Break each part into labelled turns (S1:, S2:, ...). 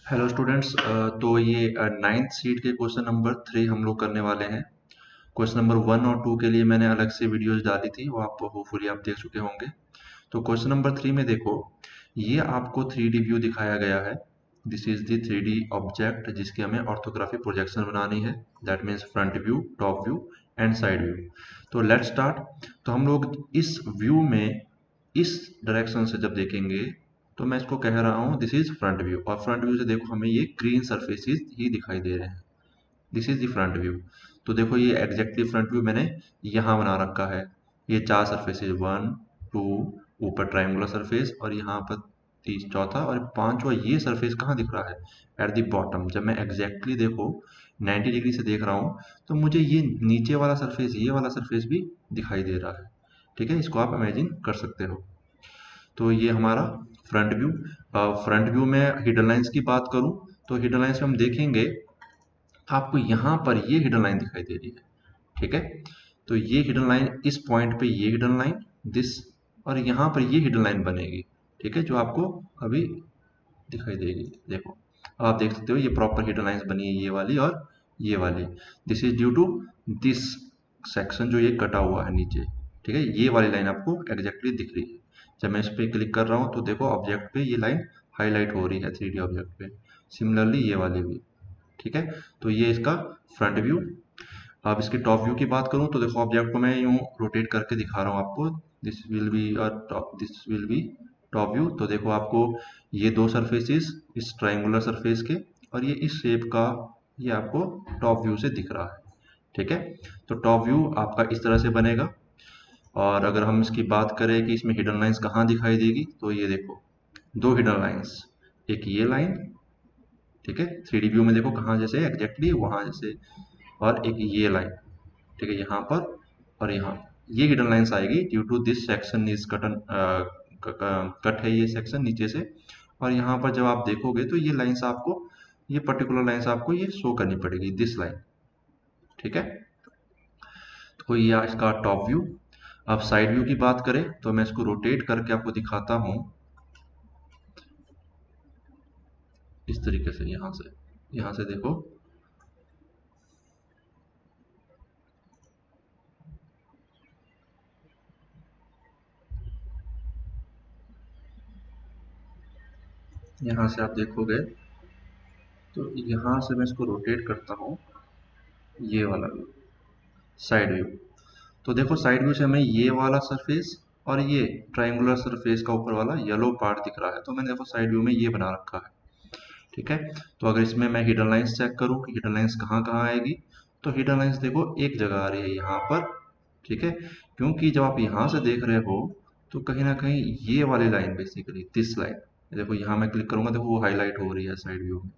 S1: Hello students. तो ये ninth seat के क्वेश्चन नंबर 3 हम लोग करने वाले हैं। क्वेश्चन नंबर 1 और 2 के लिए मैंने अलग से वीडियोस डाली थी, वो आप होपफुली आप देख चुके होंगे। तो क्वेश्चन नंबर 3 में देखो, ये आपको 3D व्यू दिखाया गया है। This is the 3D object जिसकी हमें ऑर्थोग्राफिक प्रोजेक्शन बनानी है। That means front view, top view and side view. तो लेट्स स्टार्ट। तो हम लोग इस व्यू में इस डायरेक्शन से जब देखेंगे तो मैं इसको कह रहा हूँ दिस इज फ्रंट व्यू, और फ्रंट व्यू से देखो हमें ये ग्रीन सरफेसेस ही दिखाई दे रहे हैं। This is the front view. तो देखो ये एग्जैक्टली फ्रंट व्यू मैंने यहाँ बना रखा है। ये 4 सरफेसेस, 1 2, ऊपर ट्रायंगुलर सरफेस और यहाँ पर तीस चौथा और पांचवा ये सरफेस कहाँ दिख रहा है? At the bottom. जब मैं एग्जैक्टली देखो 90 डिग्री से देख रहा हूँ तो मुझे ये नीचे वाला सरफेस, ये वाला सरफेस भी दिखाई दे रहा है। ठीक है, इसको आप इमेजिन कर सकते हो। तो ये हमारा फ्रंट व्यू। फ्रंट व्यू में हिडन लाइंस की बात करूं तो हिडन लाइंस में हम देखेंगे आपको यहाँ पर ये हिडन लाइन दिखाई दे रही है। ठीक है, तो ये हिडन लाइन, इस पॉइंट पे ये हिडन लाइन, दिस, और यहाँ पर ये हिडन लाइन बनेगी। ठीक है, जो आपको अभी दिखाई देगी। देखो, अब आप देख सकते हो ये प्रॉपर हिडन लाइंस बनी है, ये वाली और ये वाली। This is due to this section जो ये कटा हुआ है नीचे। ठीक है, ये वाली लाइन आपको एग्जैक्टली दिख रही है। जब मैं इस पर क्लिक कर रहा हूँ तो देखो ऑब्जेक्ट पे ये लाइन हाईलाइट हो रही है 3D ऑब्जेक्ट पे। सिमिलरली ये वाली भी। ठीक है, तो ये इसका फ्रंट व्यू। अब इसके टॉप व्यू की बात करूं तो देखो ऑब्जेक्ट को मैं यूं रोटेट करके दिखा रहा हूं आपको। This will be top, this will be top view. तो देखो आपको ये दो सरफेसेस इस ट्रायंगुलर सरफेस के और ये इस शेप का, ये आपको टॉप व्यू से दिख रहा है। ठीक है, तो टॉप व्यू आपका इस तरह से बनेगा। और अगर हम इसकी बात करें कि इसमें हिडन लाइंस कहाँ दिखाई देगी, तो ये देखो दो हिडन लाइंस, एक ये लाइन, ठीक है, 3D व्यू में देखो कहाँ जैसे एग्जैक्टली वहां जैसे, और एक ये लाइन। ठीक है, यहाँ पर और यहाँ ये हिडन लाइंस आएगी due to this section is cut, cut है ये सेक्शन नीचे से। और यहाँ पर जब आप देखोगे तो ये लाइंस आपको, ये पर्टिकुलर लाइंस आपको ये शो करनी पड़ेगी, दिस लाइन। ठीक है, तो ये इसका टॉप व्यू। अब साइड व्यू की बात करें तो मैं इसको रोटेट करके आपको दिखाता हूँ इस तरीके से। यहाँ से देखो, यहाँ से आप देखोगे तो यहाँ से मैं इसको रोटेट करता हूँ, ये वाला व्यू, साइड व्यू। तो देखो साइड व्यू से हमें ये वाला सरफेस और ये ट्रायंगुलर सरफेस का ऊपर वाला येलो पार्ट दिख रहा है। तो मैंने देखो साइड व्यू में ये बना रखा है। ठीक है, तो अगर इसमें मैं हिडन लाइंस चेक करूँ कि हिडन लाइंस कहाँ कहाँ आएगी, तो हिडन लाइंस देखो एक जगह आ रही है, यहाँ पर। ठीक है, क्योंकि जब आप यहाँ से देख रहे हो तो कहीं ना कहीं ये वाली लाइन, बेसिकली दिस लाइन, देखो यहाँ मैं क्लिक करूंगा देखो वो हाईलाइट हो रही है साइड व्यू में।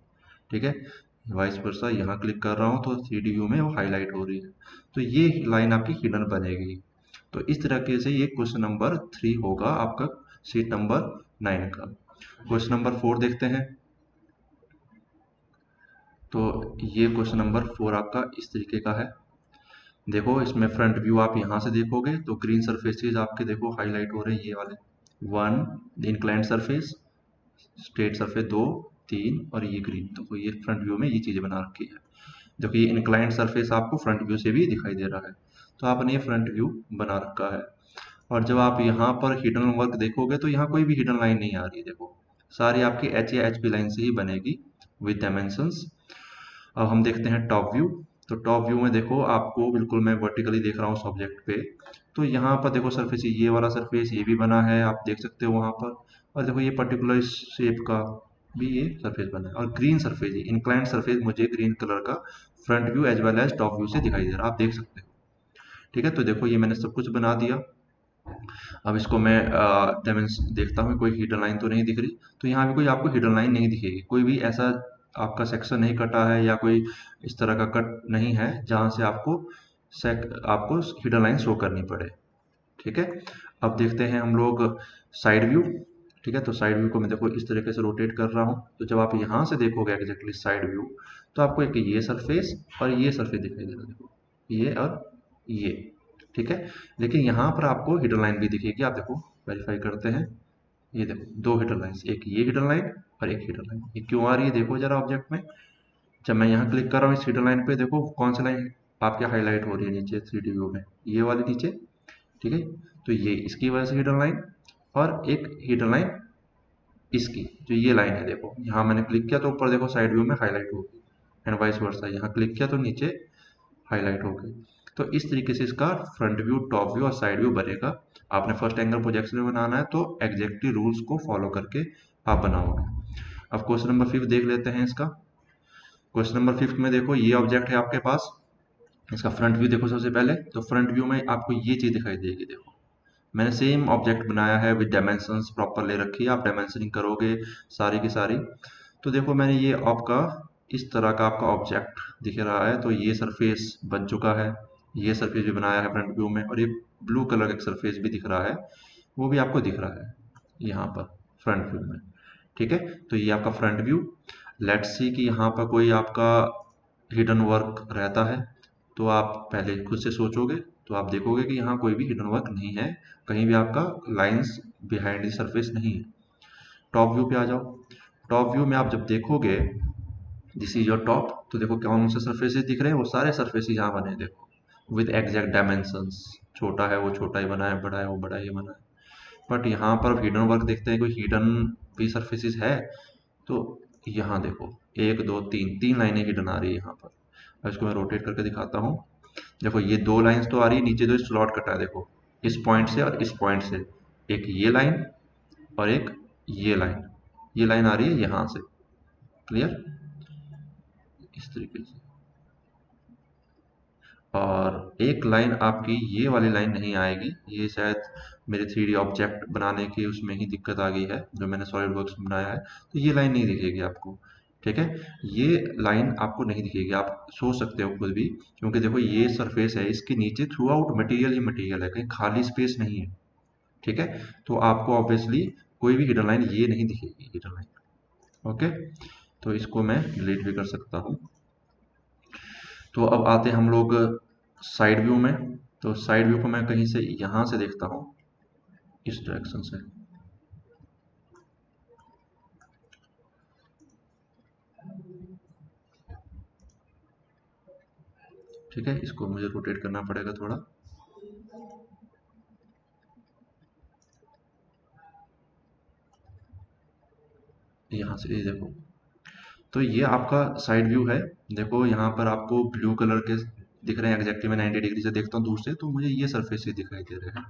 S1: ठीक है, वाइस वर्सा यहाँ क्लिक कर रहा हूँ तो 3D व्यू में वो हाईलाइट हो रही है। तो ये लाइन आपकी हिडन बनेगी। तो इस तरीके से ये क्वेश्चन नंबर 3 होगा आपका, सीट नंबर 9 का। क्वेश्चन नंबर 4 देखते हैं। तो ये क्वेश्चन नंबर 4 आपका इस तरीके का है। देखो इसमें फ्रंट व्यू आप यहाँ से देखोगे तो ग्रीन सरफेसेस आपके देखो हाईलाइट हो रहे हैं, ये वाले 1 इंक्लाइंड सरफेस, स्ट्रेट सरफेस 2 3 और ये ग्रीन। तो ये फ्रंट व्यू में ये चीज़ें बना रखी है। देखो ये इंक्लाइंड सरफेस आपको फ्रंट व्यू से भी दिखाई दे रहा है। तो आपने ये फ्रंट व्यू बना रखा है। और जब आप यहाँ पर हिडन वर्क देखोगे तो यहाँ कोई भी हिडन लाइन नहीं आ रही है। देखो सारी आपकी एच या एच पी लाइन से ही बनेगी विद डायमेंशंस। अब हम देखते हैं टॉप व्यू। तो टॉप व्यू में देखो आपको बिल्कुल मैं वर्टिकली देख रहा हूँ सब्जेक्ट पे। तो यहाँ पर देखो सरफेस, ये वाला सरफेस ये भी बना है, आप देख सकते हो वहाँ पर। और देखो ये पर्टिकुलर शेप का भी ये सरफेस बना है, और ग्रीन सरफेस, इंक्लाइंड सरफेस मुझे ग्रीन कलर का front view as well as top view से दिखाई दे रहा है, आप देख सकते हो। ठीक है, तो देखो ये मैंने सब कुछ बना दिया। अब इसको मैं देखता हूँ कोई हिडन लाइन तो नहीं दिख रही। तो यहाँ भी कोई आपको हिडन लाइन नहीं दिखेगी, कोई भी ऐसा आपका सेक्शन नहीं कटा है या कोई इस तरह का कट नहीं है जहाँ से आपको हिडन लाइन शो करनी पड़े। ठीक है, अब देखते हैं हम लोग साइड व्यू। ठीक है, तो साइड व्यू को मैं देखो इस तरीके से रोटेट कर रहा हूँ। तो जब आप यहाँ से देखोगे एग्जैक्टली साइड व्यू, तो आपको एक ये सरफेस और ये सरफेस दिखाई दे रहा है। देखो ये और ये। ठीक है, लेकिन यहाँ पर आपको हिडन लाइन भी दिखेगी। आप देखो वेरीफाई करते हैं, ये देखो दो हिडन लाइंस, एक ये हिडन लाइन और एक हीडर लाइन। ये क्यों आ रही है देखो जरा ऑब्जेक्ट में। जब मैं यहाँ क्लिक कर रहा हूँ इस हीडर लाइन पे, देखो कौन सी लाइन आपके हाईलाइट हो रही है नीचे 3D व्यू में, ये वाली नीचे। ठीक है, तो ये इसकी वजह से हीडर लाइन, और एक हीडर लाइन इसकी जो ये लाइन है, देखो यहाँ मैंने क्लिक किया तो ऊपर देखो साइड व्यू में हाईलाइट होगी, एंड वाइस वर्सा यहाँ क्लिक किया तो नीचे हाईलाइट हो गई। तो इस तरीके से इसका फ्रंट व्यू, टॉप व्यू और साइड व्यू बनेगा। आपने फर्स्ट एंगल प्रोजेक्शन में बनाना है तो एग्जैक्टली रूल्स को फॉलो करके आप बनाओगे। अब क्वेश्चन नंबर 5 देख लेते हैं इसका। क्वेश्चन नंबर 5 में देखो ये ऑब्जेक्ट है आपके पास, इसका फ्रंट व्यू देखो सबसे पहले। तो फ्रंट व्यू में आपको ये चीज दिखाई देगी, देखो मैंने सेम ऑब्जेक्ट बनाया है विद डायमेंशंस प्रॉपर ले रखी है। आप डायमेंशनिंग करोगे सारी की सारी, तो देखो मैंने ये आपका इस तरह का आपका ऑब्जेक्ट दिख रहा है। तो ये सरफेस बन चुका है, ये सरफेस भी बनाया है फ्रंट व्यू में, और ये ब्लू कलर का एक सरफेस भी दिख रहा है, वो भी आपको दिख रहा है यहाँ पर फ्रंट व्यू में। ठीक है, तो ये आपका फ्रंट व्यू। लेट्स सी कि यहाँ पर कोई आपका हिडन वर्क रहता है, तो आप पहले खुद से सोचोगे तो आप देखोगे कि यहाँ कोई भी हिडन वर्क नहीं है, कहीं भी आपका लाइंस बिहाइंड द सरफेस नहीं है। टॉप व्यू पे आ जाओ। टॉप व्यू में आप जब देखोगे दिस इज योर टॉप, तो देखो कौन से सरफेसेस दिख रहे हैं, वो सारे सरफेसेस यहाँ बने हैं देखो विद एग्जैक्ट डायमेंशंस। छोटा है वो छोटा ही बना है, बड़ा है वो बड़ा ही बना है। बट यहाँ पर हिडन वर्क देखते हैं, कोई हिडन भी सरफेसेस है तो यहाँ देखो एक दो तीन तीन लाइनें हिडन आ रही है यहाँ पर। अब इसको मैं रोटेट करके दिखाता हूँ। देखो ये दो लाइंस तो आ रही है, नीचे दो स्लॉट कटा है देखो इस पॉइंट से और इस पॉइंट से, एक ये लाइन और एक ये लाइन, ये लाइन आ रही है यहाँ से। क्लियर, इस तरीके से। और एक लाइन आपकी ये वाली लाइन नहीं आएगी, ये शायद मेरे 3D ऑब्जेक्ट बनाने के उसमें ही दिक्कत आ गई है जो मैंने सॉलिड वर्क्स में बनाया है। तो ये लाइन नहीं दिखेगी आपको। ठीक है, ये लाइन आपको नहीं दिखेगी, आप सोच सकते हो खुद भी, क्योंकि देखो ये सरफेस है, इसके नीचे थ्रू आउट मटीरियल ही मटीरियल है, कहीं खाली स्पेस नहीं है। ठीक है, तो आपको ऑब्वियसली कोई भी हिडन लाइन ये नहीं दिखेगी, हिडन लाइन। ओके, तो इसको मैं डिलीट भी कर सकता हूँ। तो अब आते हैं हम लोग साइड व्यू में। तो साइड व्यू को मैं कहीं से यहाँ से देखता हूँ, इस डायरेक्शन से। ठीक है, इसको मुझे रोटेट करना पड़ेगा थोड़ा। यहाँ से ये देखो, तो ये आपका साइड व्यू है। देखो यहाँ पर आपको ब्लू कलर के दिख रहे हैं, एग्जैक्टली मैं 90 डिग्री से देखता हूँ दूर से तो मुझे ये सरफेस दिखाई दे रहे हैं।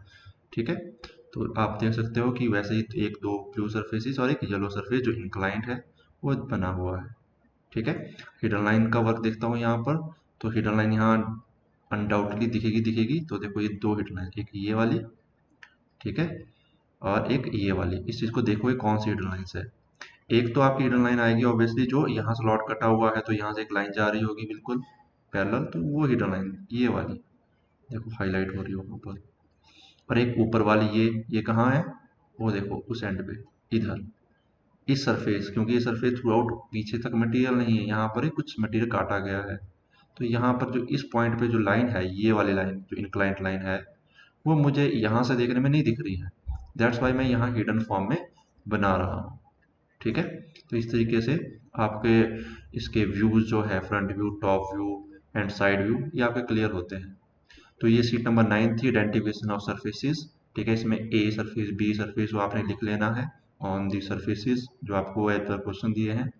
S1: ठीक है, तो आप देख सकते हो कि वैसे ही एक दो ब्लू सरफेसेस और एक येलो सरफेस जो इंक्लाइंट है वो बना हुआ है। ठीक है, हिडन लाइन का वर्क देखता हूँ यहाँ पर। तो हिडन लाइन यहाँ अनडाउटली दिखेगी दिखेगी। तो देखो ये दो हिडन लाइन, एक ये वाली, ठीक है, और एक ये वाली। इस चीज़ को देखो ये कौन सी हिडन लाइन्स है। एक तो आपकी हिडन लाइन आएगी ऑब्वियसली जो यहाँ से स्लॉट कटा हुआ है, तो यहाँ से एक लाइन जा रही होगी बिल्कुल पैरेलल, तो वो हिडन लाइन ये वाली देखो हाईलाइट हो रही है ऊपर। और एक ऊपर वाली ये कहाँ है, वो देखो उस एंड पे इधर इस सरफेस, क्योंकि ये सरफेस थ्रू आउट पीछे तक मटेरियल नहीं है, यहाँ पर ही कुछ मटेरियल काटा गया है। तो यहाँ पर जो इस पॉइंट पे जो लाइन है, ये वाली लाइन जो इंक्लाइंट लाइन है, वो मुझे यहाँ से देखने में नहीं दिख रही है। दैट्स वाई मैं यहाँ हिडन फॉर्म में बना रहा हूँ। ठीक है, तो इस तरीके से आपके इसके व्यूज जो है front view, top view and side view, ये आपके क्लियर होते हैं। तो ये सीट नंबर 9 थी, आइडेंटिफिकेशन ऑफ सरफेसेस। ठीक है, इसमें ए सरफेस, बी सरफेस वो आपने लिख लेना है ऑन दी सरफेसेस जो आपको एज पर क्वेश्चन दिए हैं।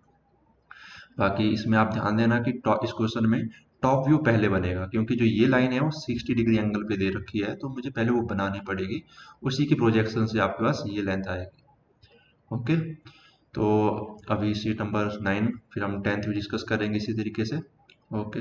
S1: बाकी इसमें आप ध्यान देना कि इस क्वेश्चन में टॉप व्यू पहले बनेगा, क्योंकि जो ये लाइन है वो 60 डिग्री एंगल पे दे रखी है, तो मुझे पहले वो बनानी पड़ेगी, उसी की प्रोजेक्शन से आपके पास ये लेंथ आएगी। ओके, तो अभी सीट नंबर 9, फिर हम 10th भी डिस्कस करेंगे इसी तरीके से। ओके।